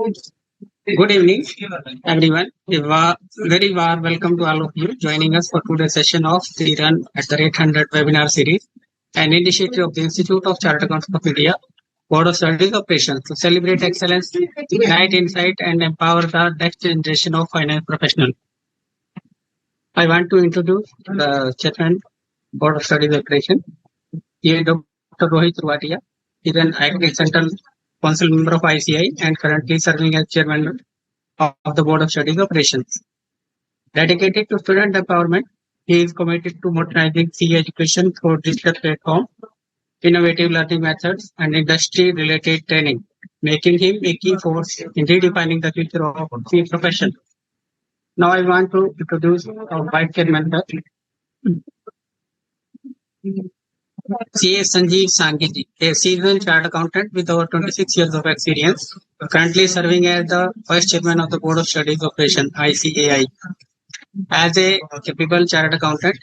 Good evening, everyone. Very warm welcome to all of you joining us for today's session of the Run at the Rate 100 webinar series, an initiative of the Institute of Chartered Accountants of India, Board of Studies Operations to celebrate excellence, ignite insight, and empower the next generation of finance professionals. I want to introduce the Chairman, Board of Studies Operations, Dr. Rohit Ruatia. He is an acting Central Council member of ICI and currently serving as Chairman of the Board of Studies Operations. Dedicated to student empowerment, he is committed to modernizing CA education through digital platforms, innovative learning methods, and industry-related training, making him a key force in redefining the future of CA profession. Now I want to introduce our Vice Chairman, CA Sanjeev Sangiji, a seasoned chartered accountant with over 26 years of experience, currently serving as the Vice Chairman of the Board of Studies Operation (ICAI). As a capable chartered accountant,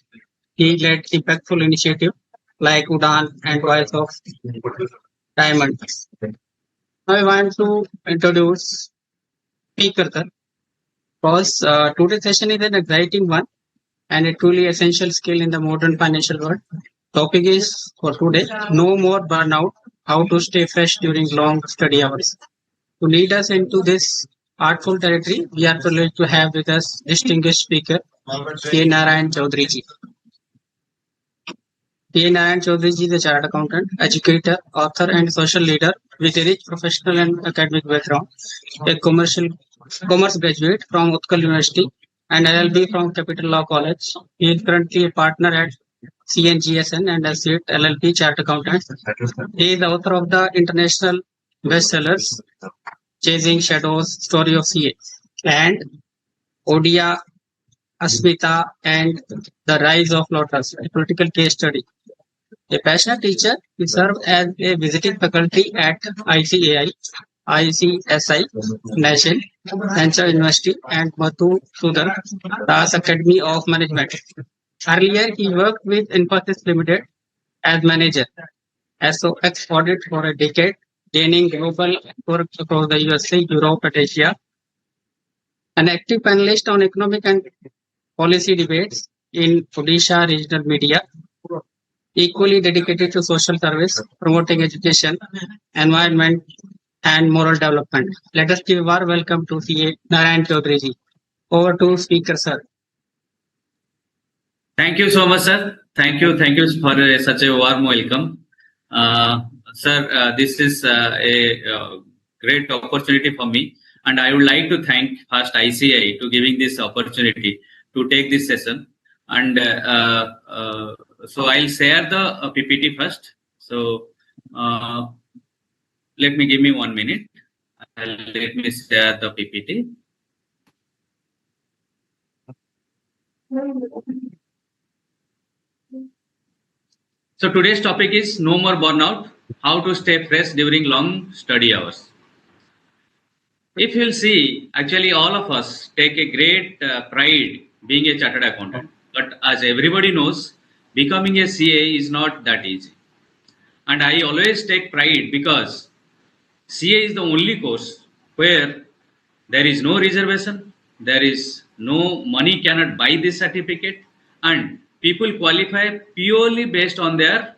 he led impactful initiatives like Udan and Voice of Diamond. Now I want to introduce speaker, sir. Because today's session is an exciting one and a truly essential skill in the modern financial world. Topic is for today: no more burnout. How to stay fresh during long study hours. To lead us into this artful territory, we are privileged to have with us distinguished speaker K. Narayan Chaudhary ji. K. Narayan Chaudhary ji is a chartered accountant, educator, author, and social leader with a rich professional and academic background. A commerce graduate from Utkal University and LLB from Capital Law College. He is currently a partner at CNGSN and Associate LLP Chartered Accountant. He is the author of the international bestsellers Chasing Shadows, Story of CA, and Odia, Asmita, and The Rise of Lotus, a political case study. A passionate teacher, he served as a visiting faculty at ICAI, ICSI, National Central University, and Madhusudan Das Academy of Management. Earlier, he worked with Infosys Limited as manager, SOX audit for a decade, gaining global work across the USA, Europe, and Asia. An active panelist on economic and policy debates in Odisha regional media, equally dedicated to social service, promoting education, environment, and moral development. Let us give a warm welcome to CA Narayan Chaudhary ji. Over to speaker, sir. Thank you so much, sir. Thank you for such a warm welcome. Sir, this is a great opportunity for me, and I would like to thank first ICI to giving this opportunity to take this session. And so I'll share the PPT first. So let me give me 1 minute. Let me share the PPT. So today's topic is no more burnout, how to stay fresh during long study hours. If you'll see, actually all of us take a great pride being a chartered accountant. But as everybody knows, becoming a CA is not that easy. And I always take pride because CA is the only course where there is no reservation, there is no money cannot buy this certificate, and people qualify purely based on their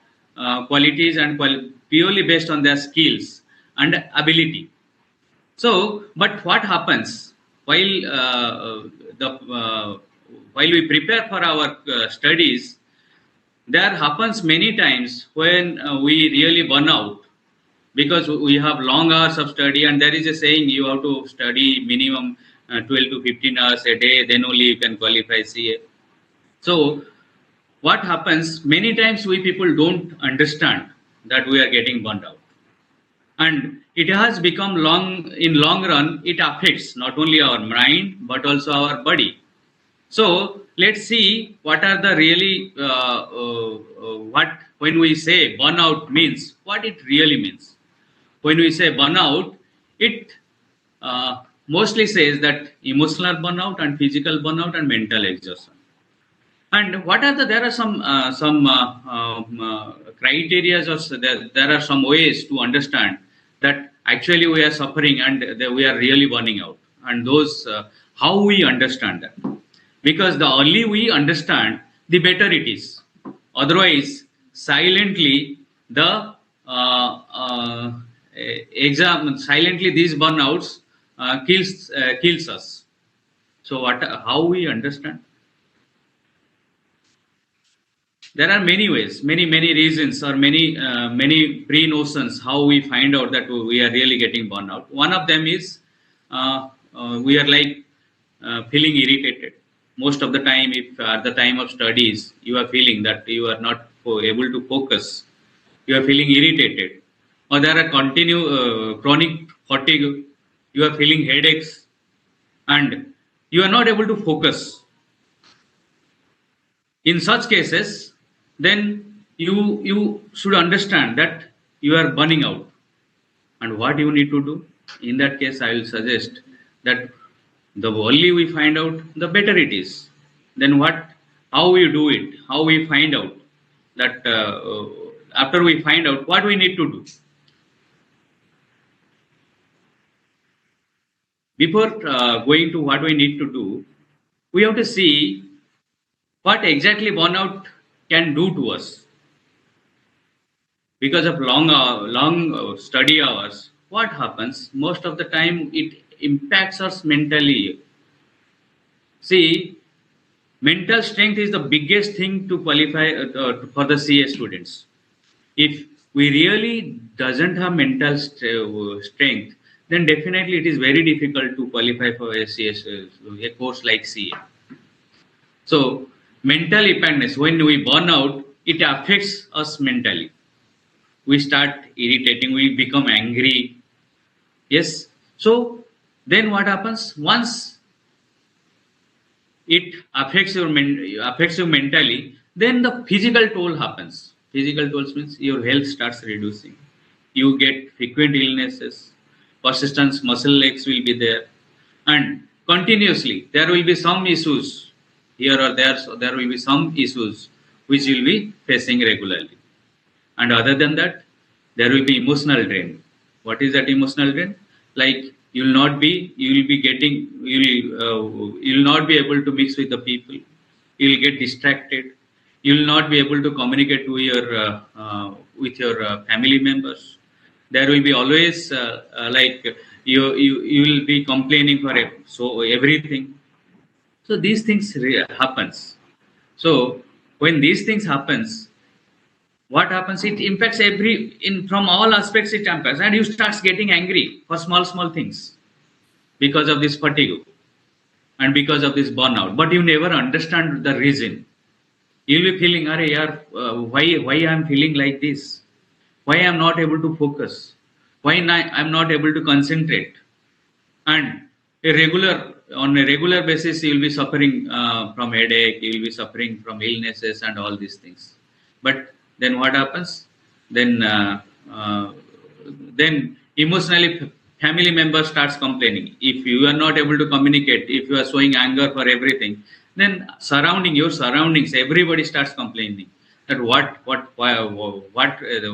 qualities and purely based on their skills and ability. So, but what happens while we prepare for our studies, there happens many times when we really burn out because we have long hours of study, and there is a saying you have to study minimum 12 to 15 hours a day, then only you can qualify CA. So what happens, many times we people don't understand that we are getting burned out. And it has become in long run, it affects not only our mind, but also our body. So let's see what are the really, when we say burnout means, what it really means. When we say burnout, it mostly says that emotional burnout and physical burnout and mental exhaustion. And what are there are some criteria, or there are some ways to understand that actually we are suffering and we are really burning out. And those, how we understand that? Because the early we understand, the better it is. Otherwise, silently the silently these burnouts kills us. So what? How we understand? There are many ways, many reasons, or many pre-notions how we find out that we are really getting burnout. One of them is we are like feeling irritated most of the time. If at the time of studies you are feeling that you are not able to focus, you are feeling irritated, or there are chronic fatigue, you are feeling headaches, and you are not able to focus. In such cases, then you should understand that you are burning out. And what you need to do in that case, I will suggest that the early we find out, the better it is. Then what? How we do it? How we find out that after we find out what we need to do? Before going to what we need to do, we have to see what exactly burnout can do to us. Because of long study hours, what happens most of the time, it impacts us mentally. See, mental strength is the biggest thing to qualify for the CA students. If we really doesn't have mental strength, then definitely it is very difficult to qualify for a course like CA. So mental dependence, when we burn out, it affects us mentally. We start irritating, we become angry. Yes. So then what happens? Once it affects you mentally, then the physical toll happens. Physical tolls means your health starts reducing. You get frequent illnesses, persistence, muscle aches will be there, and continuously there will be some issues here or there. So there will be some issues which will be facing regularly. And other than that, there will be emotional drain. What is that emotional drain? Like you will be getting, you will not be able to mix with the people. You will get distracted. You will not be able to communicate with your family members. There will be always like you will be complaining for so everything. So these things happens. So when these things happens, what happens? It impacts from all aspects. It impacts, and you start getting angry for small things because of this fatigue and because of this burnout. But you never understand the reason. You'll be feeling, "Arey yaar, why I'm feeling like this? Why I'm not able to focus? Why I'm not able to concentrate?" And on a regular basis, you'll be suffering from headache. You'll be suffering from illnesses and all these things. But then what happens? Then then emotionally family member starts complaining. If you are not able to communicate, if you are showing anger for everything, then your surroundings, everybody starts complaining that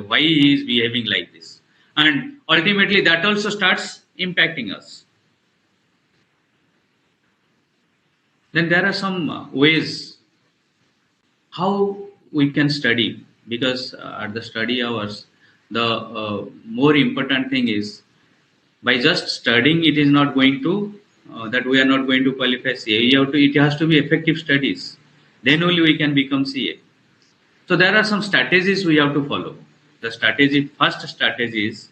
why he is behaving like this, and ultimately that also starts impacting us. Then there are some ways how we can study, because at the study hours, the more important thing is, by just studying it is not going to that we are not going to qualify CA. It has to be effective studies, then only we can become CA. So there are some strategies we have to follow. The first strategy is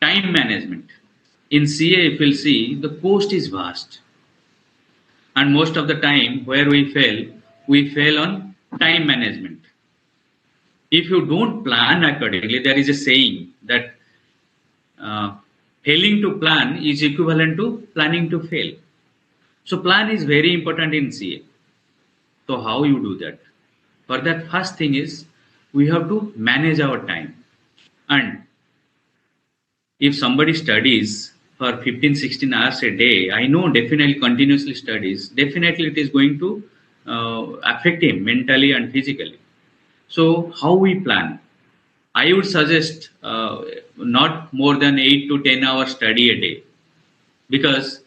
time management. In CA, if you'll see, the course is vast, and most of the time where we fail on time management. If you don't plan accordingly, there is a saying that failing to plan is equivalent to planning to fail. So plan is very important in CA. So how you do that? For that, first thing is we have to manage our time. And if somebody studies for 15-16 hours a day, I know definitely continuously studies, definitely it is going to affect him mentally and physically. So how we plan? I would suggest not more than 8 to 10 hours study a day, because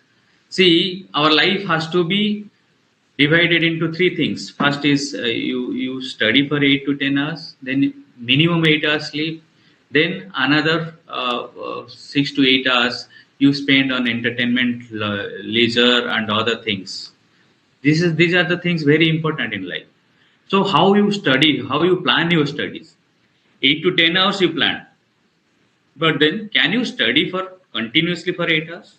see, our life has to be divided into three things. First is you study for 8 to 10 hours, then minimum 8 hours sleep, then another 6 to 8 hours you spend on entertainment, leisure, and other things. These are the things very important in life. So how you study, how you plan your studies. 8 to 10 hours you plan, but then can you study for continuously for 8 hours?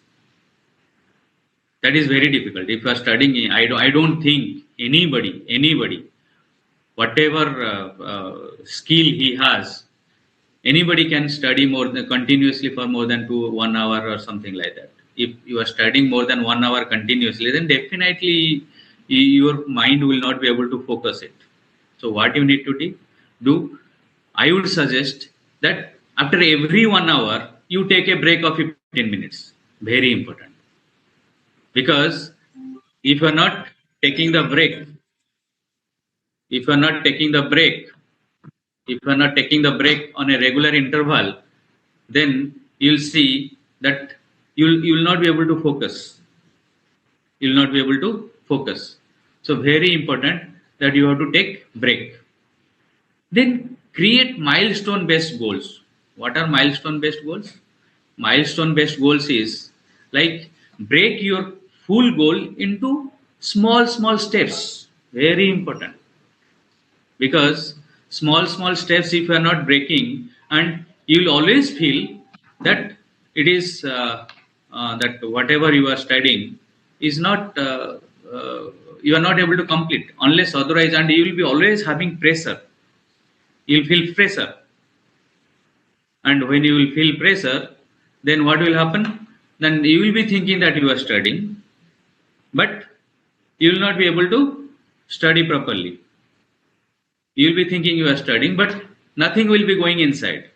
That is very difficult. If you are studying, I don't think anybody, whatever skill he has, anybody can study more than continuously for more than 1 hour or something like that. If you are studying more than 1 hour continuously, then definitely your mind will not be able to focus it. So what you need to do, I would suggest that after every 1 hour, you take a break of 15 minutes. Very important. Because if you are not taking the break, if you are not taking the break, if you are not taking the break on a regular interval, then you'll see that you'll not be able to focus. You'll not be able to focus. So very important that you have to take break. Then create milestone based goals. What are milestone based goals? Milestone based goals is like break your full goal into small steps. Very important, because small steps, if you are not breaking, and you will always feel that it is that whatever you are studying is not you are not able to complete unless otherwise, and you will be always having pressure. You will feel pressure, and when you will feel pressure, then what will happen? Then you will be thinking that you are studying, but you will not be able to study properly. You will be thinking you are studying, but nothing will be going inside.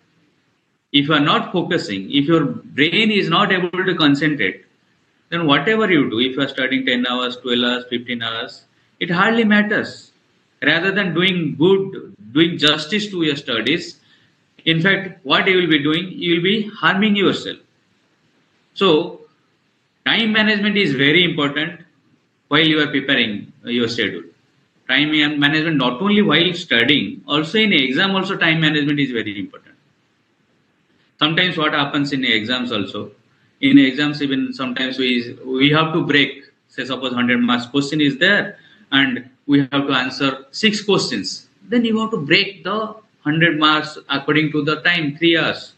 If you are not focusing, if your brain is not able to concentrate, then whatever you do, if you are studying 10 hours, 12 hours, 15 hours, it hardly matters. Rather than doing good, doing justice to your studies, in fact, what you will be doing, you will be harming yourself. So, time management is very important while you are preparing your schedule. Time management not only while studying, also in exam, also time management is very important. Sometimes what happens in exams also, in exams even sometimes we have to break. Say suppose 100 marks question is there, and we have to answer 6 questions. Then you have to break the 100 marks according to the time, 3 hours.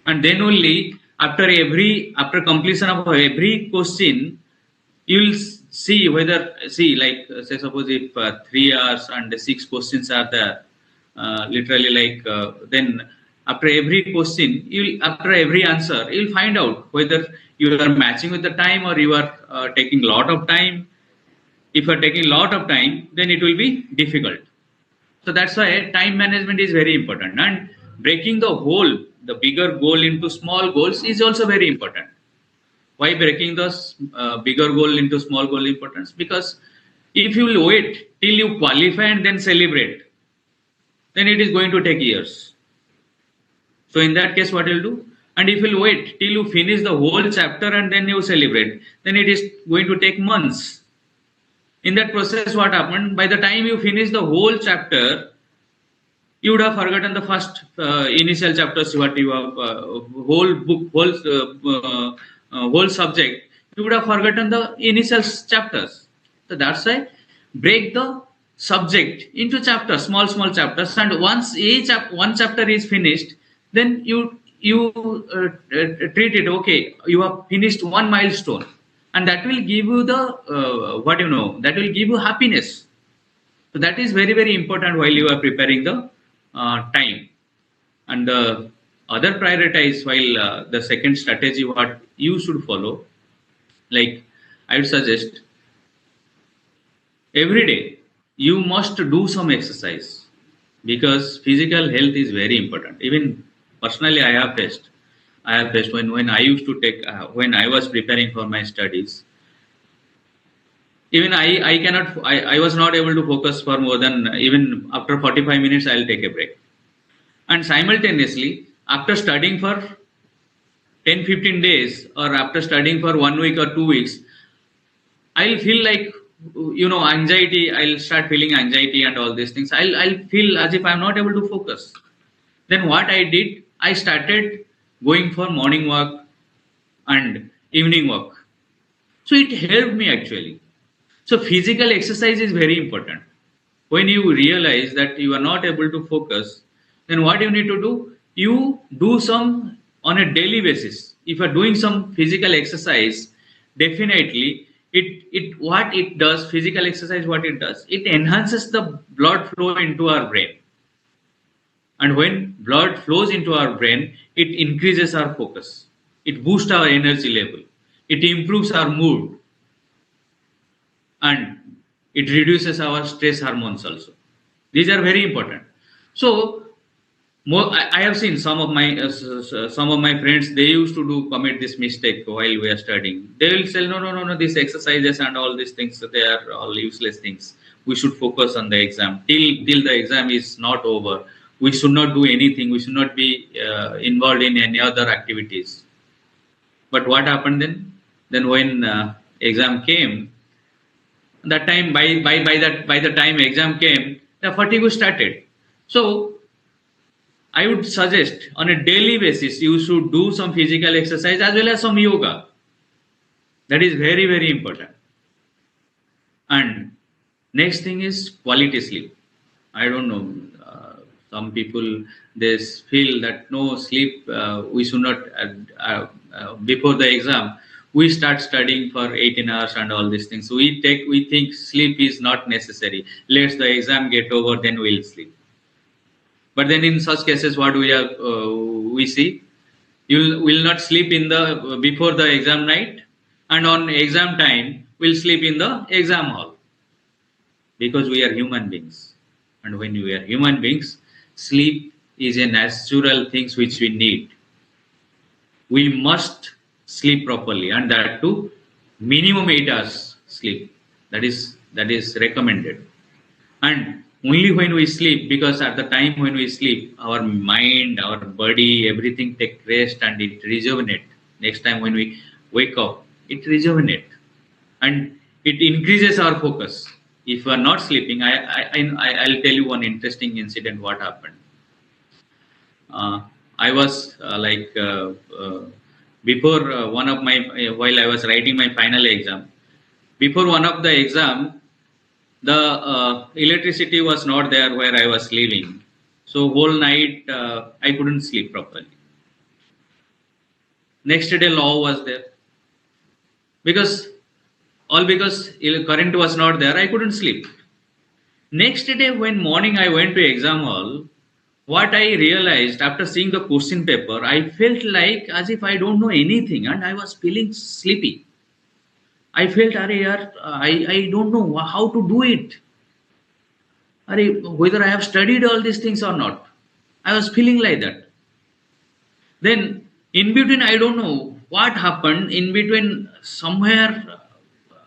And then only after completion of every question, you will see whether, see, like say suppose if 3 hours and 6 questions are there, literally like then after every question, after every answer, you'll find out whether you are matching with the time or you are taking lot of time. If you are taking lot of time, then it will be difficult. So that's why time management is very important, and breaking the bigger goal into small goals is also very important. Why breaking the bigger goal into small goal importance? Because if you will wait till you qualify and then celebrate, then it is going to take years. So in that case, what you'll do? And if you'll wait till you finish the whole chapter and then you celebrate, then it is going to take months. In that process, what happened? By the time you finish the whole chapter, you would have forgotten the first initial chapters, what you have whole book, whole subject. You would have forgotten the initial chapters. So that's why break the subject into chapters, small chapters, and once one chapter is finished, then you treat it, okay, you have finished one milestone, and that will give you the that will give you happiness. So that is very important while you are preparing the time. And the other prioritize, while the second strategy what you should follow, like I would suggest, every day you must do some exercise, because physical health is very important. Even personally, I have faced when I used to take when I was preparing for my studies. Even I was not able to focus for more than, even after 45 minutes I'll take a break. And simultaneously, after studying for 10-15 days, or after studying for 1 week or 2 weeks, I'll feel like, anxiety. I'll start feeling anxiety and all these things. I'll feel as if I'm not able to focus. Then what I did, I started going for morning walk and evening walk. So it helped me actually. So physical exercise is very important. When you realize that you are not able to focus, then what you need to do? You do some on a daily basis. If you are doing some physical exercise, definitely it what it does, physical exercise, what it does, it enhances the blood flow into our brain. And when blood flows into our brain, it increases our focus. It boosts our energy level. It improves our mood, and it reduces our stress hormones also. These are very important. So I have seen some of my friends, they used to do commit this mistake while we are studying. They will say, no, these exercises and all these things, they are all useless things. We should focus on the exam till the exam is not over. We should not do anything. We should not be involved in any other activities. But what happened then? Then when exam came, that time by the time exam came, the fatigue started. So I would suggest on a daily basis you should do some physical exercise as well as some yoga. That is very, very important. And next thing is quality sleep. I don't know. Some people, they feel that no sleep. We should not before the exam. We start studying for 18 hours and all these things. We think sleep is not necessary. Let the exam get over, then we'll sleep. But then in such cases, what we see, you will not sleep in the before the exam night, and on exam time we'll sleep in the exam hall, because we are human beings, and when we are human beings, sleep is a natural thing which we need. We must sleep properly, and that too minimum 8 hours sleep. That is recommended. And only when we sleep, because at the time when we sleep, our mind, our body, everything take rest and it rejuvenate. Next time when we wake up, it rejuvenate, and it increases our focus. If we are not sleeping, I'll tell you one interesting incident. What happened? uh, I was before one of my while I was writing my final exam. Before one of the exam, the electricity was not there where I was living, so whole night I couldn't sleep properly. Next day, law was there, because current was not there. I couldn't sleep. Next day, when morning I went to exam hall, what I realized after seeing the question paper, I felt like as if I don't know anything, and I was feeling sleepy. I felt, Are, yaar, I don't know how to do it. Are, whether I have studied all these things or not. I was feeling like that. Then in between, I don't know what happened. In between, somewhere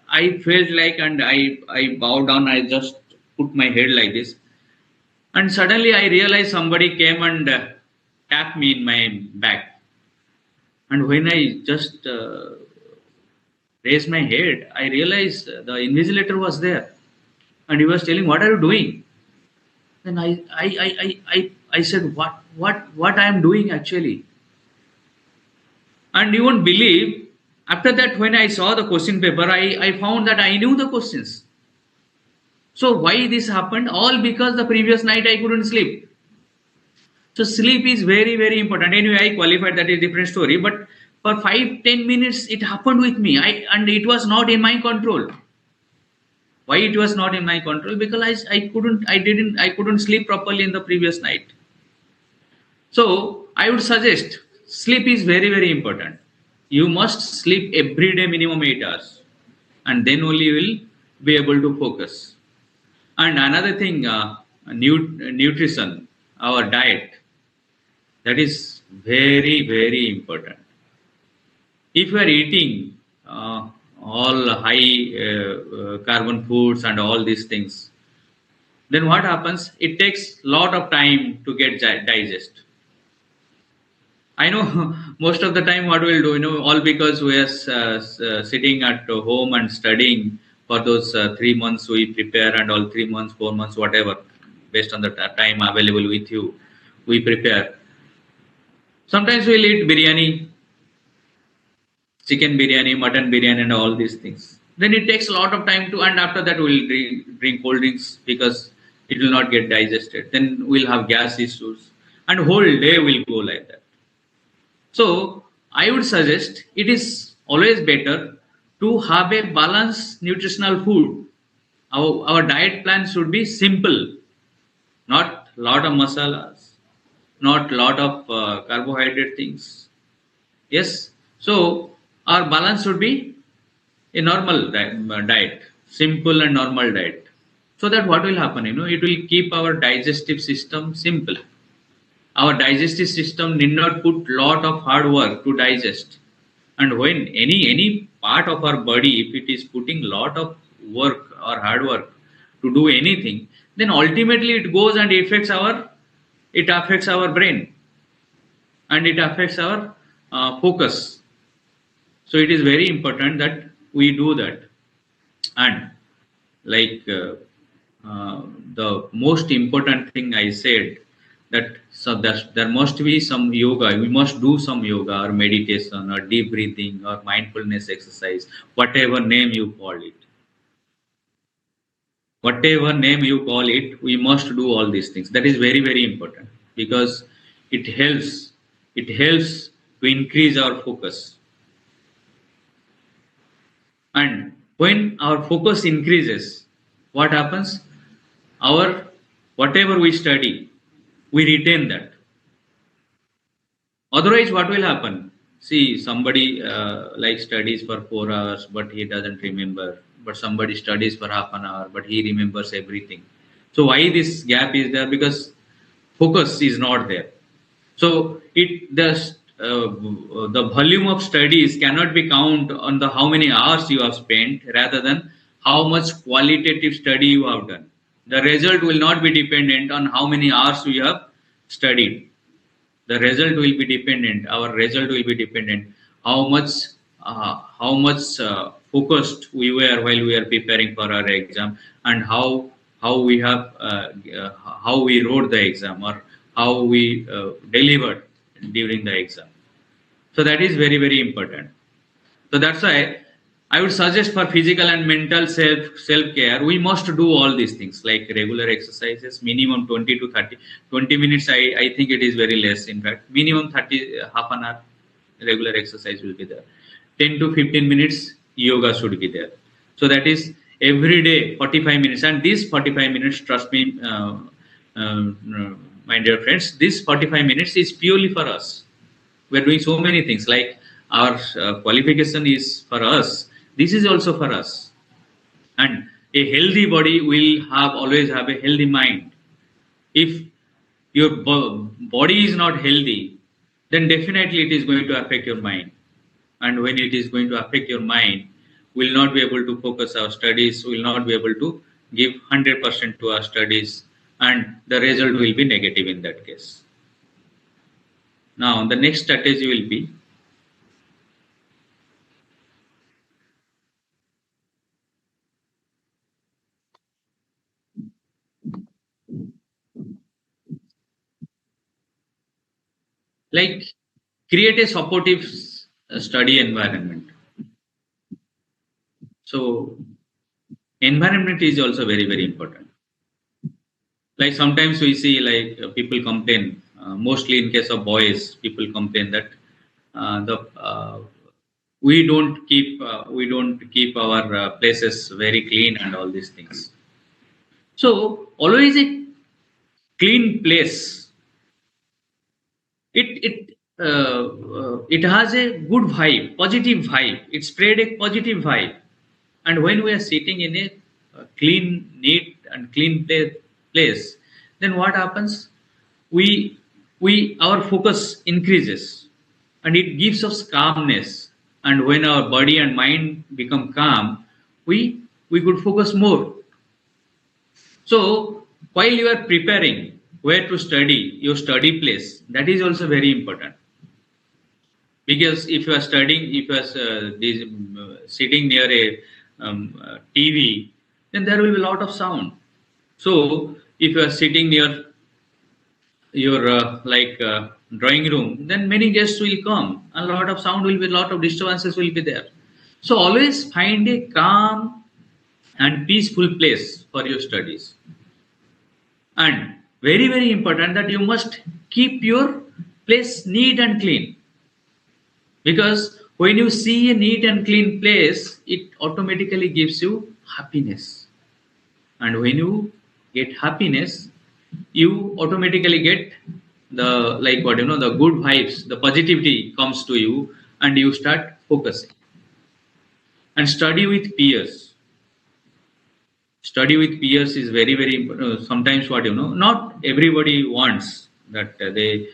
I felt like, and I bowed down. I just put my head like this, and suddenly I realized somebody came and tapped me in my back. And when I just raised my head, I realized the invigilator was there, and he was telling, "What are you doing?" Then I said, "What I am doing actually?" And you won't believe. After that, when I saw the question paper, I found that I knew the questions. So why this happened? All because the previous night I couldn't sleep. So sleep is very, very important. Anyway, I qualified, that is a different story. But for 5-10 minutes, it happened with me. And it was not in my control. Why it was not in my control? Because I couldn't sleep properly in the previous night. So I would suggest sleep is very, very important. You must sleep every day minimum 8 hours, and then only you will be able to focus. And another thing, nutrition, our diet, that is very, very important. If you are eating all high carbon foods and all these things, then what happens? It takes lot of time to get digest. I know most of the time what we'll do, all because we are sitting at home and studying for those 3 months we prepare, and all 3 months, 4 months, whatever, based on the time available with you, we prepare. Sometimes we'll eat biryani, chicken biryani, mutton biryani, and all these things. Then it takes a lot of time to, and after that we'll drink cold drinks because it will not get digested. Then we'll have gas issues, and whole day will go like that. So I would suggest it is always better to have a balanced nutritional food. Our diet plan should be simple, not lot of masalas, not lot of carbohydrate things. Yes. So our balance should be a normal diet, simple and normal diet. So that what will happen? It will keep our digestive system simple. Our digestive system need not put lot of hard work to digest. And when any part of our body, if it is putting lot of work or hard work to do anything, then ultimately it goes and it affects our brain, and it affects our focus. So it is very important that we do that. And like the most important thing I said, that so there must be some yoga. We must do some yoga or meditation or deep breathing or mindfulness exercise, whatever name you call it. Whatever name you call it, we must do all these things. That is very, very important because it helps. It helps to increase our focus. And when our focus increases, what happens? Our whatever we study, we retain that. Otherwise, what will happen? See, somebody like studies for 4 hours, but he doesn't remember. But somebody studies for half an hour, but he remembers everything. So why this gap is there? Because focus is not there. So the volume of studies cannot be counted on the how many hours you have spent, rather than how much qualitative study you have done. The result will not be dependent on how many hours you have studied. The result will be dependent. Our result will be dependent how much focused we were while we are preparing for our exam, and how we have how we wrote the exam, or how we delivered during the exam. So that is very, very important. So that's why I would suggest for physical and mental self care, we must do all these things like regular exercises, minimum 20 to 20 minutes. I think it is very less. In fact, minimum 30, half an hour regular exercise will be there. 10 to 15 minutes yoga should be there. So that is every day 45 minutes. And these 45 minutes, trust me, my dear friends, this 45 minutes is purely for us. We're doing so many things like our qualification is for us. This is also for us. And a healthy body will always have a healthy mind. If your body is not healthy, then definitely it is going to affect your mind. And when it is going to affect your mind, we will not be able to focus our studies, we will not be able to give 100% to our studies, and the result will be negative in that case. Now, the next strategy will be like create a supportive study environment. So environment is also very, very important. Like sometimes we see like people complain, mostly in case of boys, people complain that the we don't keep our places very clean and all these things. So always a clean place, it has a good vibe, positive vibe. It spread a positive vibe. And when we are sitting in a clean, neat and clean place, then what happens? We our focus increases, and it gives us calmness. And when our body and mind become calm, we could focus more. So while you are preparing where to study, your study place, that is also very important. Because if you are studying, if you are sitting near a TV, then there will be a lot of sound. So if you are sitting near your drawing room, then many guests will come. A lot of sound will be, a lot of disturbances will be there. So always find a calm and peaceful place for your studies. And very, very important that you must keep your place neat and clean. Because when you see a neat and clean place, it automatically gives you happiness. And when you get happiness, you automatically get the the good vibes, the positivity comes to you, and you start focusing. And study with peers is very, very important. Sometimes not everybody wants that they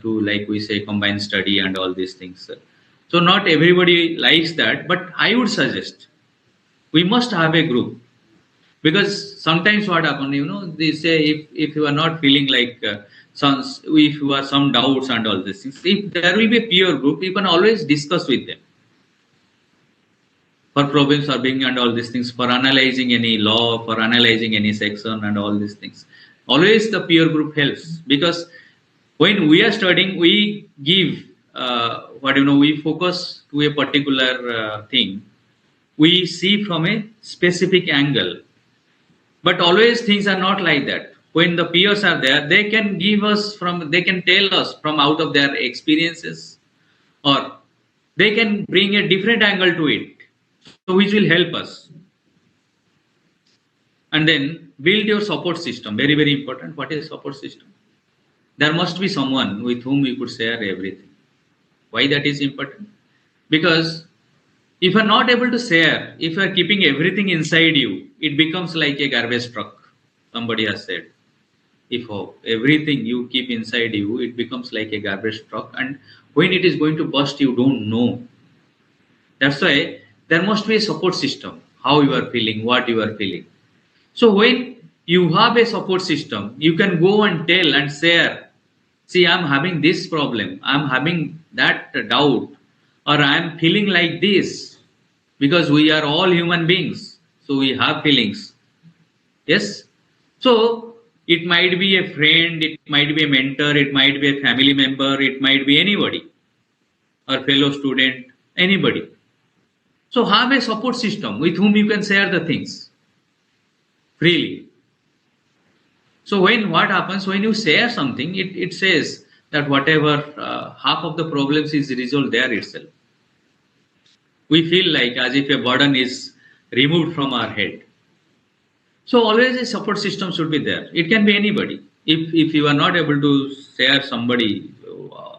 to, like we say, combine study and all these things. So not everybody likes that, but I would suggest we must have a group. Because sometimes what happen, they say, if you are not feeling like if you are some doubts and all these things, if there will be a peer group, you can always discuss with them for problem solving and all these things, for analyzing any law, for analyzing any section and all these things. Always the peer group helps, because when we are studying, we give we focus to a particular thing. We see from a specific angle, but always things are not like that. When the peers are there, they can they can tell us from out of their experiences, or they can bring a different angle to it, so which will help us. And then build your support system. Very, very important. What is support system? There must be someone with whom you could share everything. Why that is important? Because if you are not able to share, if you are keeping everything inside you, it becomes like a garbage truck. Somebody has said, if everything you keep inside you, it becomes like a garbage truck, and when it is going to burst, you don't know. That's why there must be a support system. How you are feeling, what you are feeling. So when you have a support system, you can go and tell and share. See, I'm having this problem. I'm having that doubt, or I'm feeling like this, because we are all human beings. So we have feelings. Yes. So it might be a friend, it might be a mentor, it might be a family member, it might be anybody, or fellow student, anybody. So have a support system with whom you can share the things freely. So what happens when you share something, it says that whatever half of the problems is resolved there itself. We feel like as if a burden is removed from our head. So always a support system should be there. It can be anybody. If you are not able to share somebody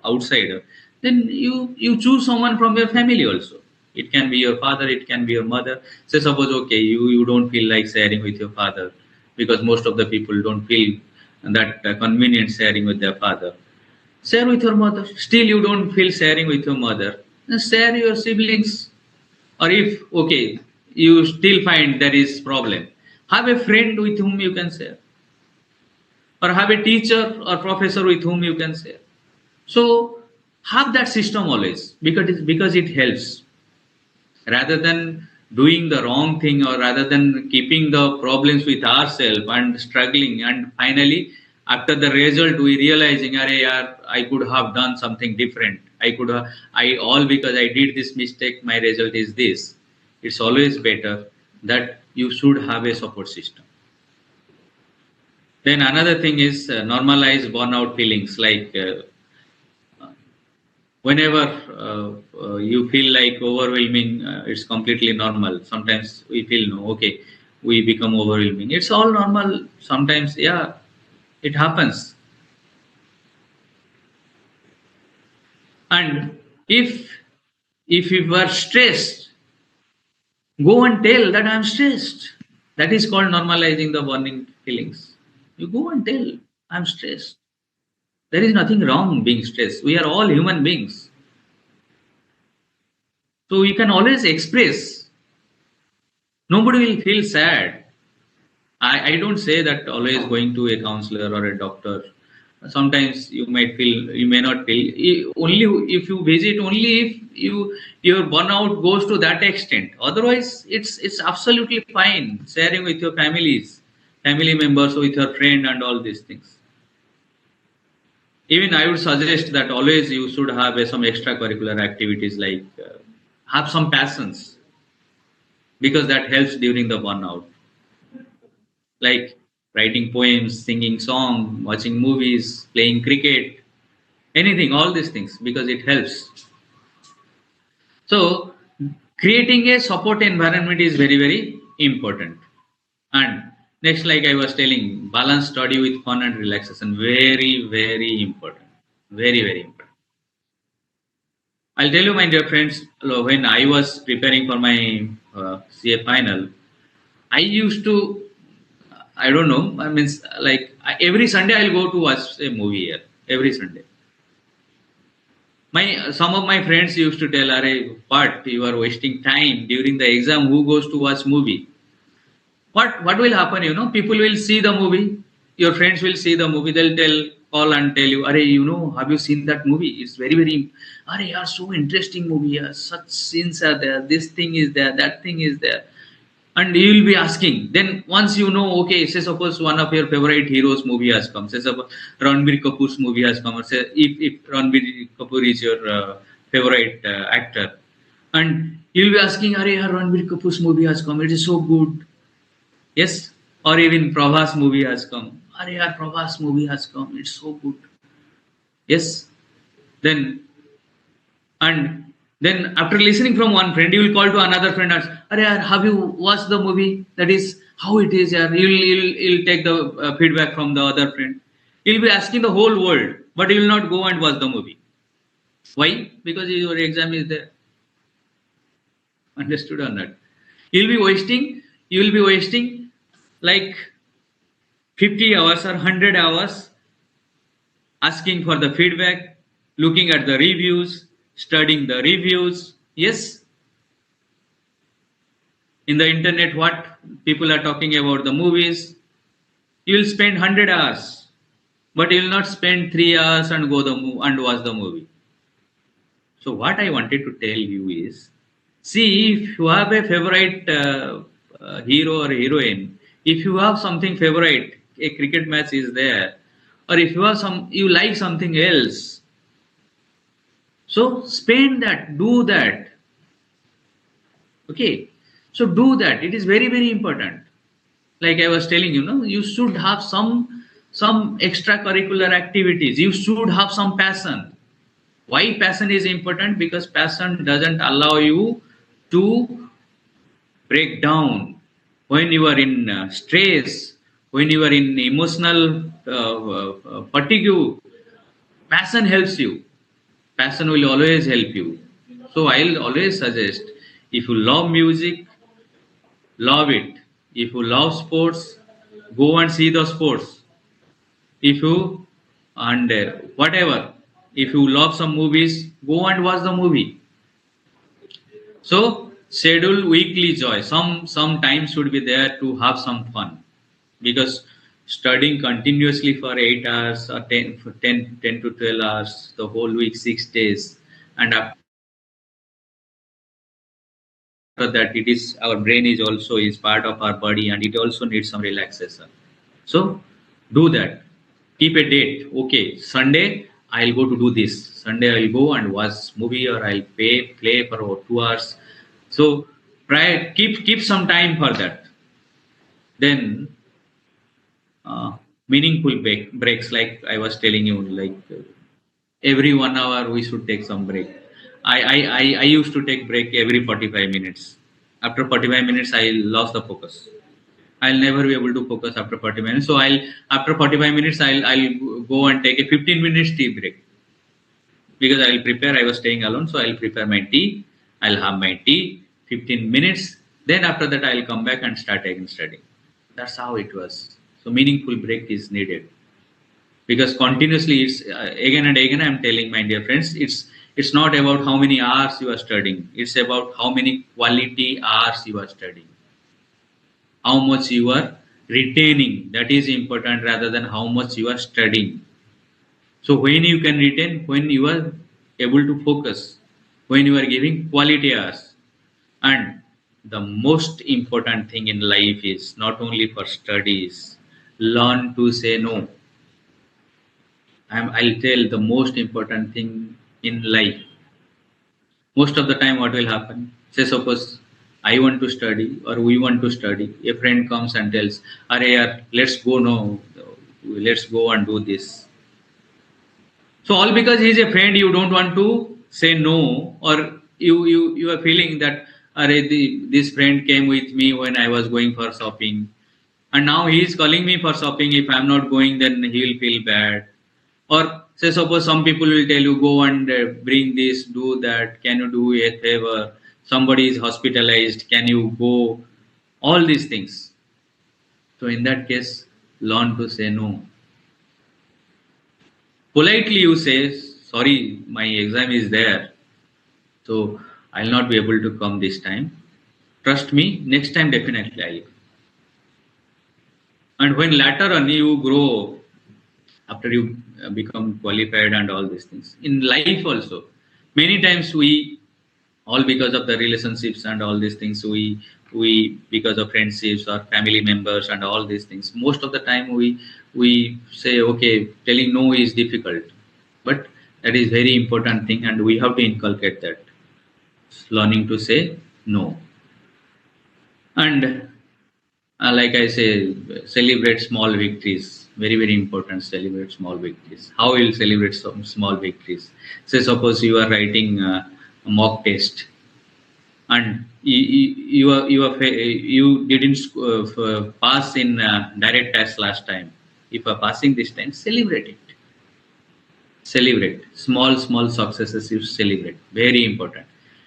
outside, then you choose someone from your family also. It can be your father, it can be your mother. Say suppose, okay, you don't feel like sharing with your father, because most of the people don't feel that convenient sharing with their father. Share with your mother. Still you don't feel sharing with your mother, then share your siblings. Or if, okay, you still find there is problem, have a friend with whom you can share, or have a teacher or professor with whom you can share. So have that system always, because it helps, rather than doing the wrong thing, or rather than keeping the problems with ourselves and struggling, and finally after the result we realizing, I could have done something different, I all because I did this mistake, my result is this. It's always better that you should have a support system. Then another thing is normalize burnout feelings. Like whenever you feel like overwhelming, it's completely normal. Sometimes we feel, no, okay, we become overwhelming. It's all normal. Sometimes, yeah, it happens. And if you were stressed, go and tell that I'm stressed. That is called normalizing the burning feelings. You go and tell, I'm stressed. There is nothing wrong being stressed. We are all human beings. So you can always express. Nobody will feel sad. I don't say that always going to a counselor or a doctor. Sometimes you might feel, you may not feel. Only if you visit, only if your burnout goes to that extent. Otherwise, it's absolutely fine sharing with your families, family members, with your friend, and all these things. Even I would suggest that always you should have some extracurricular activities, like have some passions, because that helps during the burnout, like writing poems, singing song, watching movies, playing cricket, anything, all these things, because it helps. So creating a support environment is very, very important. And next, like I was telling, balance study with fun and relaxation, very, very important. Very, very important. I'll tell you, my dear friends, when I was preparing for my CA final, I used to, I don't know, I mean, like every Sunday I'll go to watch a movie here. Every Sunday. Some of my friends used to tell, "Arey, what, you are wasting time during the exam. Who goes to watch movie?" What will happen? People will see the movie. Your friends will see the movie. They'll call and tell you, "Arey, have you seen that movie? It's very, very, arey, yeah, so interesting movie. Yeah, such scenes are there. This thing is there. That thing is there." And you will be asking. Then once you know, okay, say suppose one of your favorite heroes movie has come. Say suppose Ranbir Kapoor's movie has come. Or say if Ranbir Kapoor is your favorite actor, and you'll be asking, "Arey, yeah, Ranbir Kapoor's movie has come. It is so good." Yes, or even Prabhas movie has come. "Arey, yeah, Prabhas movie has come. It's so good." Yes, then and then after listening from one friend, you will call to another friend and ask, "Arey, yaar, have you watched the movie? That is how it is." Yeah, you'll take the feedback from the other friend. You'll be asking the whole world, but you will not go and watch the movie. Why? Because your exam is there. Understood or not? You'll be wasting. You will be wasting like 50 hours or 100 hours asking for the feedback, looking at the reviews, studying the reviews. Yes, in the internet, what people are talking about the movies. You will spend 100 hours, but you will not spend 3 hours and and watch the movie. So what I wanted to tell you is, see, if you have a favorite hero or heroine, if you have something favorite, a cricket match is there, or if you have you like something else, so spend that, do that. Okay, so do that. It is very, very important. Like I was telling you, you should have some extracurricular activities. You should have some passion. Why passion is important? Because passion doesn't allow you to break down when you are in stress, when you are in emotional fatigue. Passion helps you. Passion will always help you. So I'll always suggest, if you love music, love it. If you love sports, go and see the sports. If you and whatever, if you love some movies, go and watch the movie. So schedule weekly joy. Some time should be there to have some fun, because studying continuously for 8 hours or 10 to 12 hours the whole week, 6 days, and after that, it is our brain is also is part of our body, and it also needs some relaxation. So do that. Keep a date. Okay, Sunday I'll go to do this. Sunday I'll go and watch movie, or I'll play for about 2 hours. So keep some time for that. Then meaningful breaks, like I was telling you, like every 1 hour we should take some break. I used to take break every 45 minutes. After 45 minutes, I lost the focus. I'll never be able to focus after 40 minutes. So after 45 minutes, I'll go and take a 15 minutes tea break, because I'll prepare. I was staying alone, so I'll prepare my tea. I'll have my tea, 15 minutes. Then after that, I'll come back and start again studying. That's how it was. So meaningful break is needed, because continuously it's again and again I'm telling my dear friends, it's not about how many hours you are studying. It's about how many quality hours you are studying, how much you are retaining, that is important rather than how much you are studying. So when you can retain, when you are able to focus, when you are giving quality hours. And the most important thing in life is not only for studies, learn to say no. I'll tell the most important thing in life. Most of the time, what will happen? Say, suppose I want to study or we want to study. A friend comes and tells, "Are yaar, let's go no, let's go and do this." So all because he's a friend, you don't want to say no, or you are feeling that, this friend came with me when I was going for shopping, and now he is calling me for shopping. If I'm not going, then he will feel bad. Or say suppose some people will tell you, go and bring this, do that. Can you do a favor? Somebody is hospitalized. Can you go? All these things. So in that case, learn to say no. Politely you say, sorry, my exam is there, so I'll not be able to come this time. Trust me, next time definitely I'll. And when later on you grow, after you become qualified and all these things, in life also, many times we, all because of the relationships and all these things, we because of friendships or family members and all these things, most of the time we say, okay, telling no is difficult, but that is very important thing, and we have to inculcate that, learning to say no. And like I say, celebrate small victories, very very important. Celebrate small victories. How will celebrate some small victories? Say suppose you are writing a mock test, and you didn't pass in direct test last time. If you are passing this time, celebrate it. Celebrate small successes. You celebrate, very important.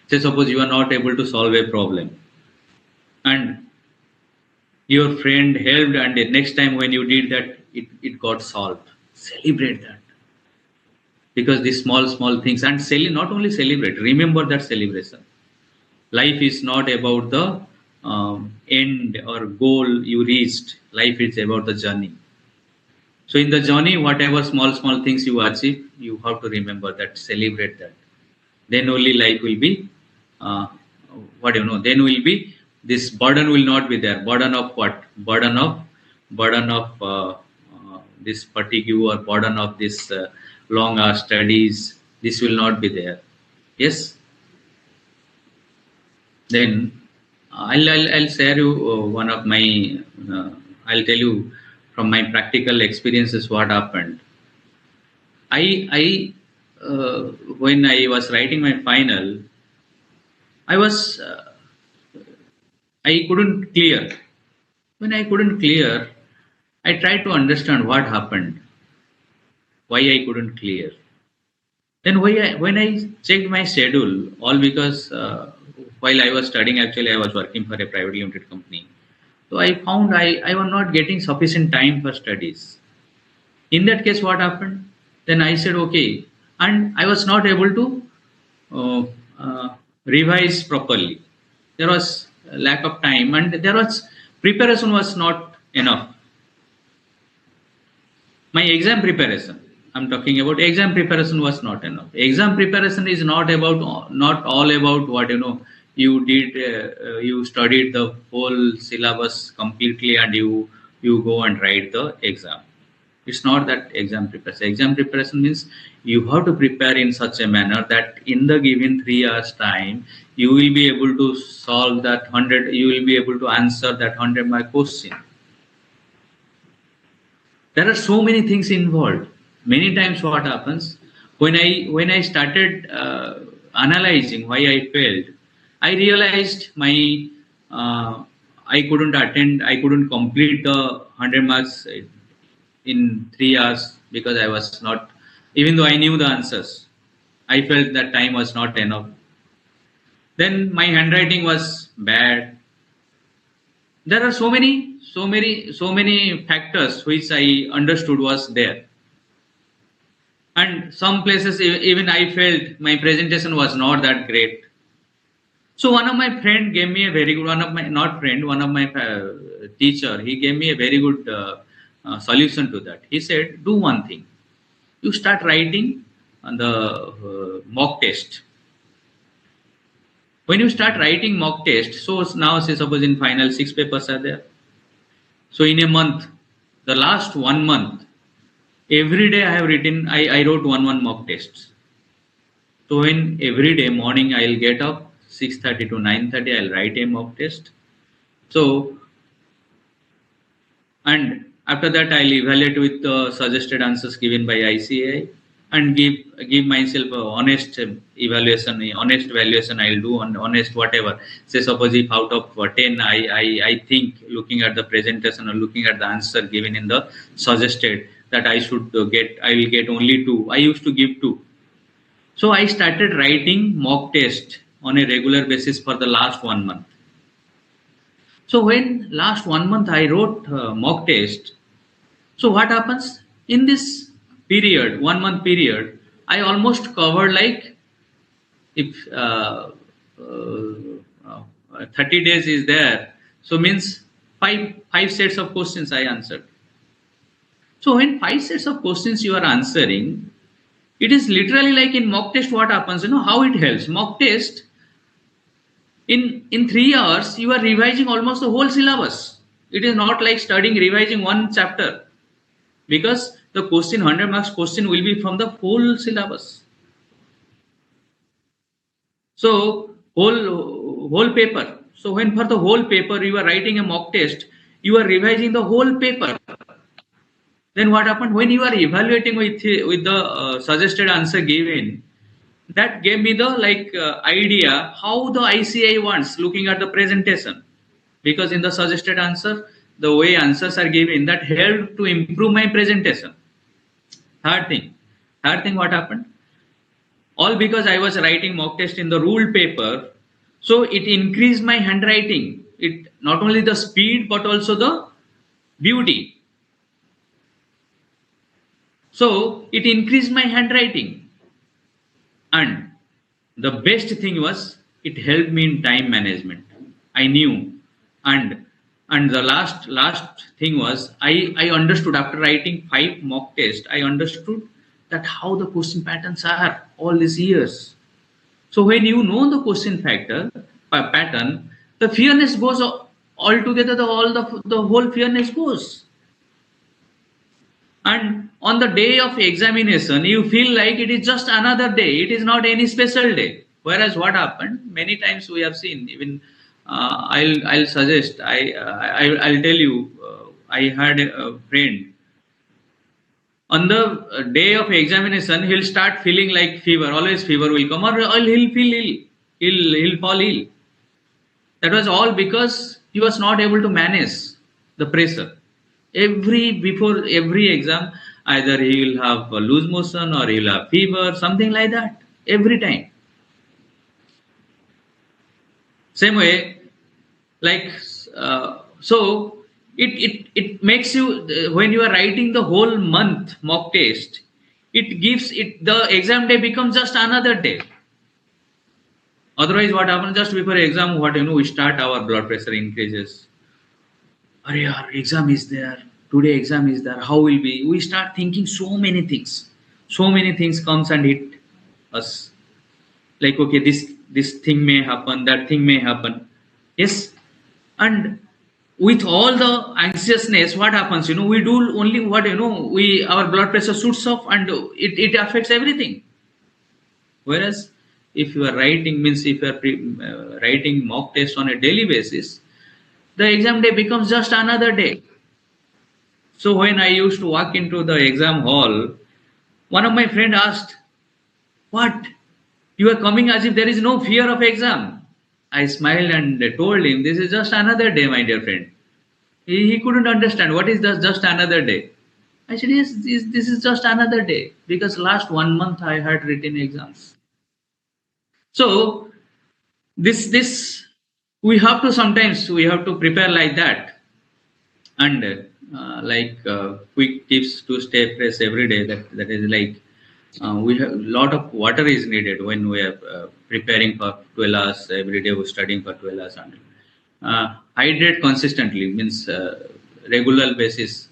Say suppose you are not able to solve a problem, and your friend helped, and the next time when you did that, it got solved. Celebrate that, because these small things, and not only celebrate, remember that celebration. Life is not about the end or goal you reached. Life is about the journey. So in the journey, whatever small things you achieve, you have to remember that, celebrate that. Then only life will be, uh, then will be, this burden will not be there. Burden of what? Burden of this fatigue, or burden of this long hour studies. This will not be there. Yes. Then I'll share you one of my. I'll tell you from my practical experiences what happened. I when I was writing my final, I was I couldn't clear. When I couldn't clear, I tried to understand what happened, why I couldn't clear. Then when I checked my schedule, all because while I was studying, actually I was working for a private limited company. So I found I was not getting sufficient time for studies. In that case, what happened? Then I said, okay, and I was not able to uh, revise properly. There was a lack of time, and there was preparation was not enough. My exam preparation, I'm talking about exam preparation, was not enough. Exam preparation is not all about what you did. You studied the whole syllabus completely, and you go and write the exam. It's not that exam preparation. Exam preparation means you have to prepare in such a manner that in the given 3 hours time, you will be able to solve that 100, you will be able to answer that 100-mark question. There are so many things involved. Many times what happens, when I started analyzing why I failed, I realized my I couldn't complete the 100 marks in 3 hours, because I was not, even though I knew the answers, I felt that time was not enough. Then my handwriting was bad. There are so many factors which I understood was there. And some places even I felt my presentation was not that great. So one of my friend gave me a very good, one of my, not friend, one of my teacher, he gave me a very good solution to that. He said, do one thing. You start writing on the mock test. When you start writing mock test, so now say suppose in final 6 papers are there. So in a month, the last 1 month, every day I have written, I wrote one mock tests. So in every day morning I'll get up 6:30 to 9:30, I'll write a mock test. So, and after that I'll evaluate with the suggested answers given by ICAI and give myself a honest evaluation, honest valuation I'll do on honest whatever. Say suppose if out of 10 I think looking at the presentation or looking at the answer given in the suggested that I should get, I will get only 2. I used to give 2. So I started writing mock test on a regular basis for the last 1 month. So when last 1 month I wrote mock test, so what happens in this period, 1 month period, I almost covered like if 30 days is there, so means five sets of questions I answered. So when 5 sets of questions you are answering, it is literally like in mock test what happens, how it helps. Mock test, in 3 hours, you are revising almost the whole syllabus. It is not like studying, revising one chapter. Because the question, 100 marks question will be from the whole syllabus. So, whole paper. So when for the whole paper you are writing a mock test, you are revising the whole paper. Then what happened when you are evaluating with the suggested answer given, that gave me the idea how the ICI wants looking at the presentation, because in the suggested answer the way answers are given, that helped to improve my presentation. Third thing what happened, all because I was writing mock test in the ruled paper, so it increased my handwriting. It not only the speed but also the beauty. So it increased my handwriting, and the best thing was it helped me in time management. I knew, and the last thing was I understood after writing 5 mock tests. I understood that how the question patterns are all these years. So when you know the question pattern, the fairness goes altogether. The whole fairness goes. And on the day of examination, you feel like it is just another day. It is not any special day. Whereas what happened, many times we have seen, even I'll suggest, I'll tell you, I had a friend. On the day of examination, he'll start feeling like fever. Always fever will come, or he'll feel ill. He'll fall ill. That was all because he was not able to manage the pressure. Before every exam, either he will have a loose motion or he'll have fever, something like that. Every time. Same way, so it makes you, when you are writing the whole month mock test, it gives it, the exam day becomes just another day. Otherwise, what happens just before exam, we start, our blood pressure increases. Our exam is there. Today exam is there. How will be? We start thinking so many things. So many things comes and hit us. Like, okay, this thing may happen, that thing may happen. Yes. And with all the anxiousness, what happens? We do only what, our blood pressure shoots up and it affects everything. Whereas if you are writing, means if you are writing mock test on a daily basis, the exam day becomes just another day. So when I used to walk into the exam hall, one of my friend asked, "What? You are coming as if there is no fear of exam?" I smiled and told him, "This is just another day, my dear friend." He couldn't understand what is just another day. I said, "Yes, this is just another day, because last 1 month I had written exams." So this we have to, sometimes we have to prepare like that, and quick tips to stay fresh every day. That is like, we have a lot of water is needed when we are preparing for 12 hours every day. We're studying for 12 hours. Hydrate consistently means regular basis.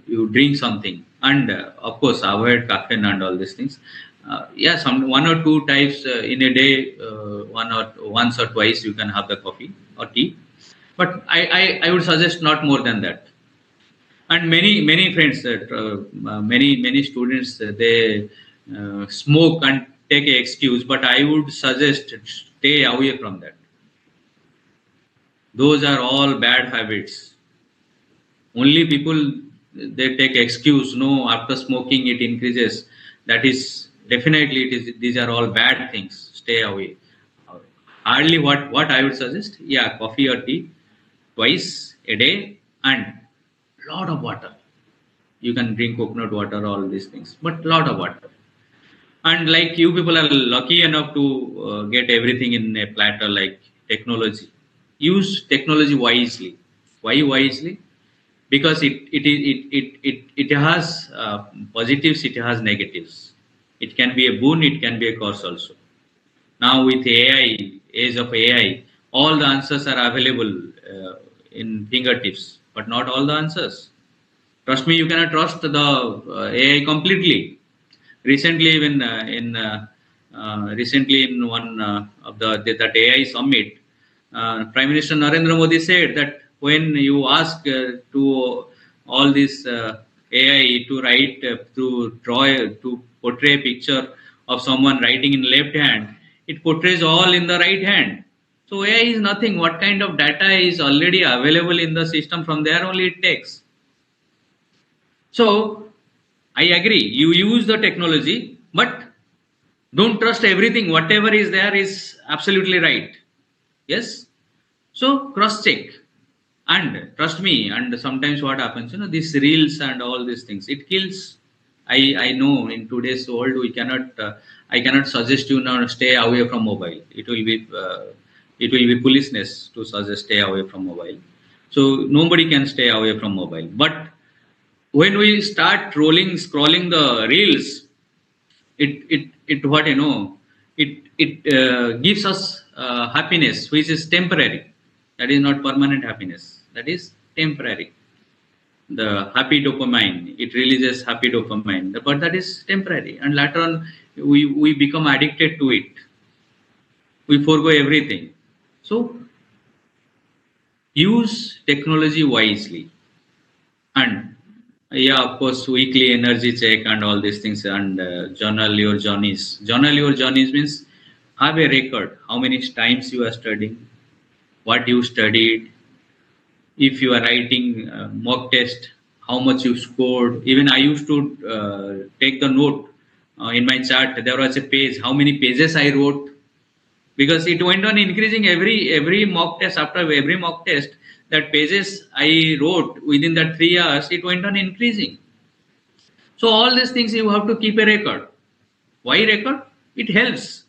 You drink something, and of course avoid caffeine and all these things. Yeah, some one or two types in a day, once or twice you can have the coffee or tea, but I would suggest not more than that. And many friends that many students they smoke and take a excuse, but I would suggest stay away from that. Those are all bad habits. Only people they take excuse, no, after smoking it increases. That is definitely it is, these are all bad things. Stay away. Hardly what I would suggest, yeah, coffee or tea twice a day, and lot of water. You can drink coconut water, all these things, but lot of water. And like you people are lucky enough to get everything in a platter like technology. Use technology wisely. Why wisely? Because it has positives, it has negatives. It can be a boon, it can be a curse also. Now with AI, age of AI, all the answers are available in fingertips, but not all the answers. Trust me, you cannot trust the AI completely. Recently, when recently in one of that AI summit, Prime Minister Narendra Modi said that when you ask to all this AI to write, to draw, to portray a picture of someone writing in left hand, it portrays all in the right hand. So AI is nothing. What kind of data is already available in the system? From there only it takes. So I agree. You use the technology, but don't trust everything. Whatever is there is absolutely right. Yes. So cross check and trust me. And sometimes what happens, these reels and all these things, it kills. I know in today's world we cannot. I cannot suggest you now stay away from mobile. It will be foolishness to suggest stay away from mobile. So nobody can stay away from mobile. But when we start scrolling the reels, it what it gives us happiness which is temporary. That is not permanent happiness. That is temporary. The happy dopamine, it releases happy dopamine, but that is temporary, and later on we become addicted to it. We forgo everything. So use technology wisely. And yeah, of course, weekly energy check and all these things, and journal your journeys. Journal your journeys means have a record how many times you are studying, what you studied. If you are writing mock test, how much you scored. Even I used to take the note in my chart. There was a page, how many pages I wrote, because it went on increasing every mock test. After every mock test, that pages I wrote within that 3 hours, it went on increasing. So all these things you have to keep a record. Why record? It helps.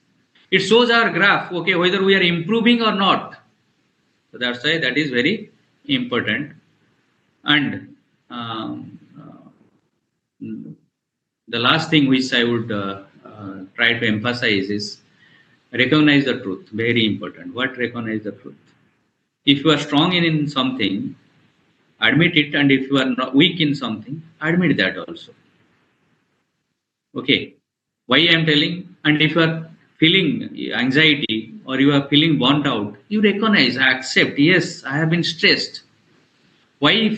It shows our graph, okay, whether we are improving or not. So that's why that is very important. And the last thing which I would try to emphasize is recognize the truth. Very important. What recognize the truth? If you are strong in something, admit it, and if you are not weak in something, admit that also. Okay, why I am telling? And if you are feeling anxiety or you are feeling burnt out, you recognize, accept, yes, I have been stressed. Why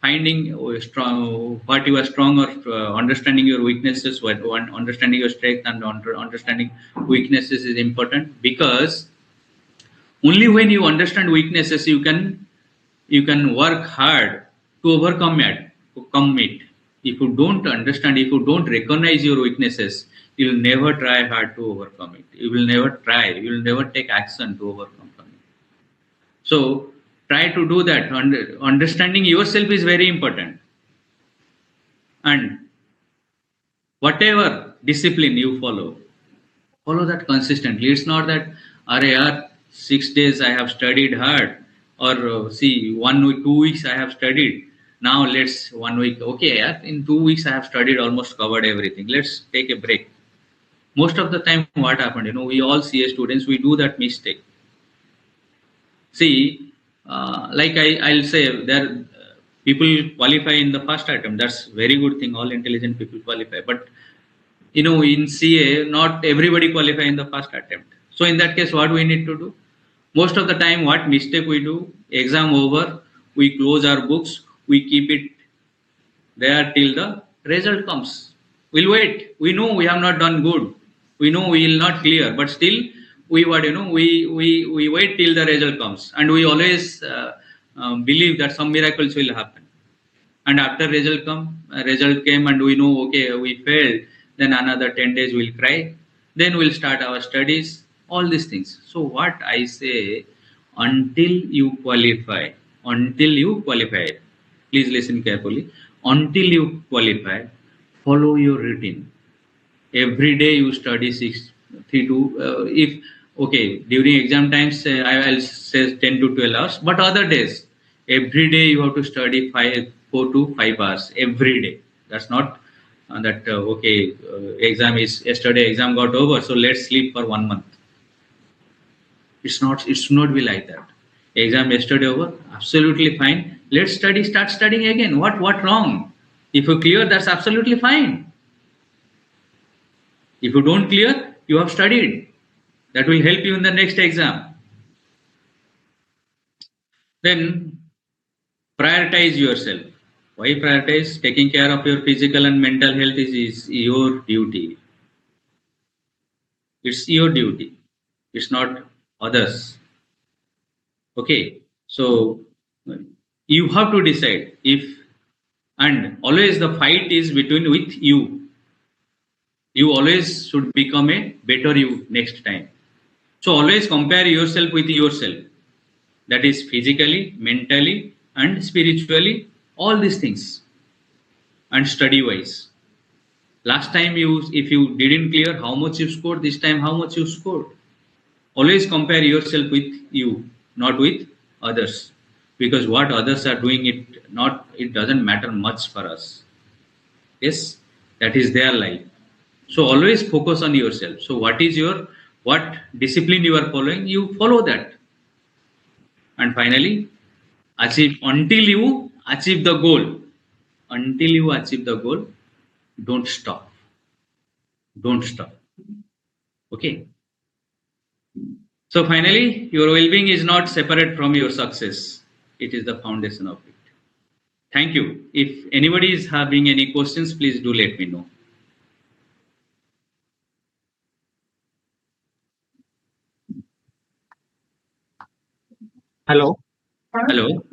finding strong what you are strong, or understanding your weaknesses, understanding your strength and understanding weaknesses is important? Because only when you understand weaknesses you can work hard to overcome it. If you don't understand, if you don't recognize your weaknesses, you will never try hard to overcome it. You will never take action to overcome it. So try to do that. Understanding yourself is very important. And whatever discipline you follow that consistently. It's not that, are yaar, 6 days I have studied hard, or see, 1 week, 2 weeks I have studied. Now let's 1 week. Okay, yaar, in 2 weeks I have studied, almost covered everything. Let's take a break. Most of the time, what happened? We all CA students, we do that mistake. See, like I'll say, there people qualify in the first attempt. That's very good thing. All intelligent people qualify, but in CA, not everybody qualify in the first attempt. So in that case, what we need to do? Most of the time, what mistake we do? Exam over, we close our books, we keep it there till the result comes. We'll wait. We know we have not done good. We know we will not clear, but still we wait till the result comes, and we always believe that some miracles will happen. And after result came, and we know okay we failed. Then another 10 days we'll cry. Then we'll start our studies. All these things. So what I say, until you qualify, until you qualify, please listen carefully. Until you qualify, follow your routine. Every day you study 3 to if okay during exam times I'll say 10 to 12 hours, but other days every day you have to study 4 to 5 hours every day. That's not that okay exam is yesterday exam got over, so let's sleep for 1 month. It should not be like that. Exam yesterday over, absolutely fine. Let's start studying again. What wrong? If you clear, that's absolutely fine. If you don't clear, you have studied. That will help you in the next exam. Then prioritize yourself. Why prioritize? Taking care of your physical and mental health is your duty. It's your duty. It's not others. Okay. So you have to decide if, and always the fight is between with you. You always should become a better you next time. So always compare yourself with yourself. That is physically, mentally, and spiritually, all these things. And study wise. Last time if you didn't clear, how much you scored, this time how much you scored. Always compare yourself with you, not with others. Because what others are doing, it doesn't matter much for us. Yes, that is their life. So always focus on yourself. So what discipline you are following, you follow that. And finally, until you achieve the goal. Until you achieve the goal, don't stop. Don't stop. Okay. So finally, your well-being is not separate from your success. It is the foundation of it. Thank you. If anybody is having any questions, please do let me know. Hello. Hello.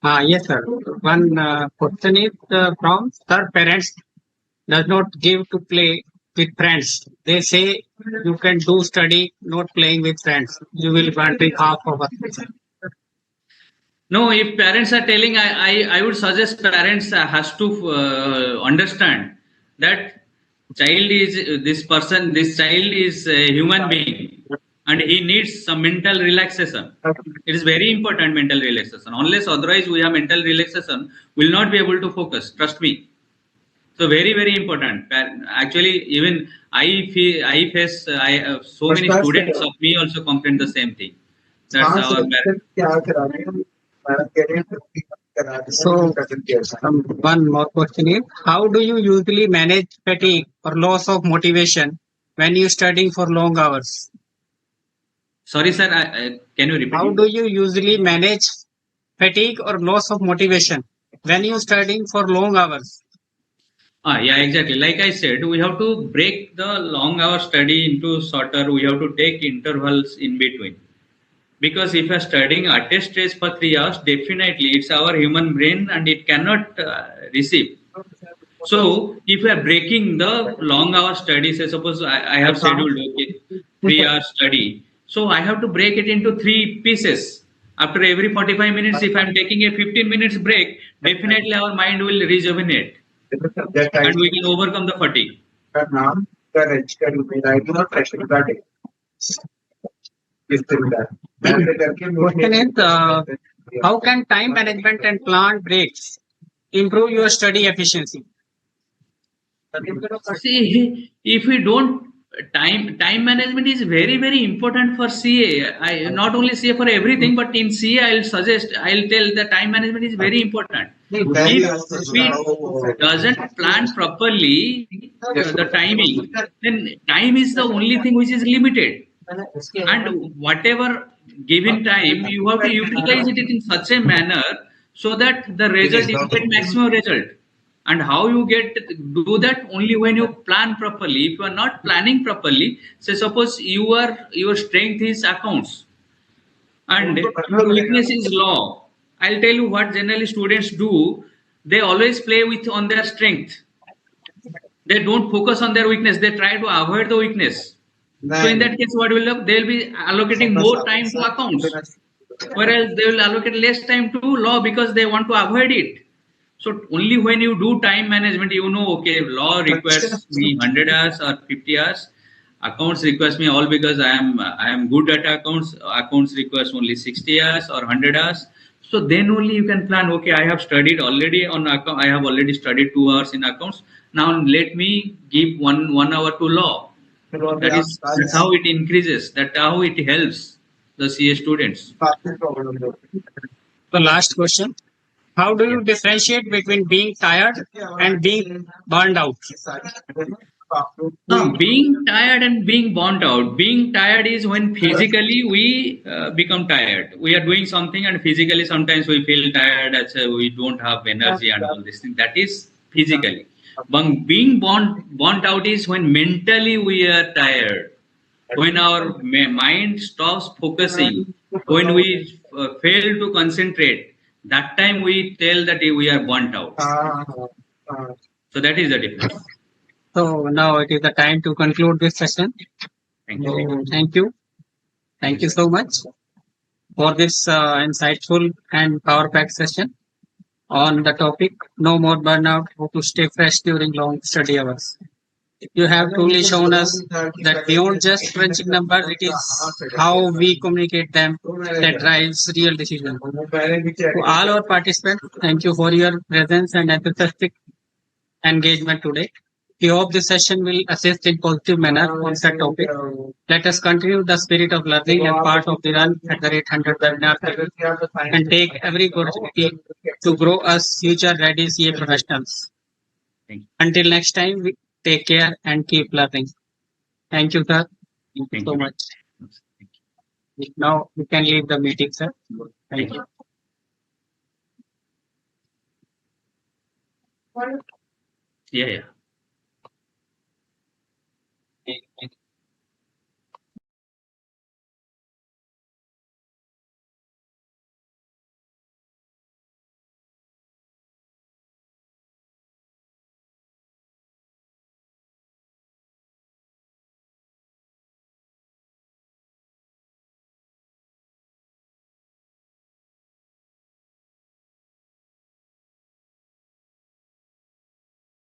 Yes, sir. One question is from sir. Parents does not give to play with friends. They say you can do study, not playing with friends. You will wondering half of us. No, if parents are telling, I would suggest parents has to understand that this child is a human being, and he needs some mental relaxation. It is very important mental relaxation. Unless otherwise we have mental relaxation, will not be able to focus. Trust me. So very very important. Actually, even I face so many students of me also complain the same thing. That's our So, one more question is, how do you usually manage fatigue or loss of motivation when you studying for long hours? Sorry, sir. Can you repeat? How do you usually manage fatigue or loss of motivation when you studying for long hours? Yeah, exactly. Like I said, we have to break the long hour study into shorter. We have to take intervals in between. Because if you're studying at a stretch for 3 hours, definitely it's our human brain and it cannot receive. So if we are breaking the long hour study, say suppose I have scheduled okay, 3 hours study. So I have to break it into 3 pieces. After every 45 minutes, if I'm taking a 15 minutes break, definitely our mind will rejuvenate and we can overcome the fatigue. Question is, how can time management and planned breaks improve your study efficiency? See, if we don't time management is very important for CA. I not only CA for everything, but in CA I'll tell the time management is very important. If we doesn't plan properly the timing, then time is the only thing which is limited. And whatever given time, you have to utilize it in such a manner so that the result you get maximum result. And how you do that only when you plan properly. If you are not planning properly, say suppose your strength is accounts and your weakness is law. I'll tell you what generally students do. They always play with on their strength. They don't focus on their weakness. They try to avoid the weakness. So in that case, what will happen? They'll be allocating more time to accounts, whereas they will allocate less time to law because they want to avoid it. So only when you do time management, you know, okay, law requires me 100 hours or 50 hours. Accounts requires me all because I am good at accounts. Accounts requires only 60 hours or 100 hours. So then only you can plan. Okay, I have studied already on account. I have already studied 2 hours in accounts. Now let me give one hour to law. That's how it increases. That's how it helps the CA students. The last question. How do you differentiate between being tired and being burned out? Being tired and being burnt out. Being tired is when physically we become tired. We are doing something and physically sometimes we feel tired. We don't have energy and all this thing. That is physically. But being burnt out is when mentally we are tired. When our mind stops focusing. When we fail to concentrate. That time we tell that we are burnt out. So that is the difference. So now it is the time to conclude this session. Thank you. Thank you. Thank you so much for this insightful and power-packed session on the topic No More Burnout, how to stay fresh during long study hours. You have truly shown us that beyond just crunching numbers, it is how we communicate them that drives real decisions. To all our participants, thank you for your presence and enthusiastic engagement today. We hope this session will assist in positive manner on that topic. Let us continue the spirit of learning and part of the run at the rate 100 webinar and take every opportunity to grow as future ready CA professionals. Until next time, we take care and keep learning. Thank you, sir. Thank you so much. Now we can leave the meeting, sir. Thank you. Yeah.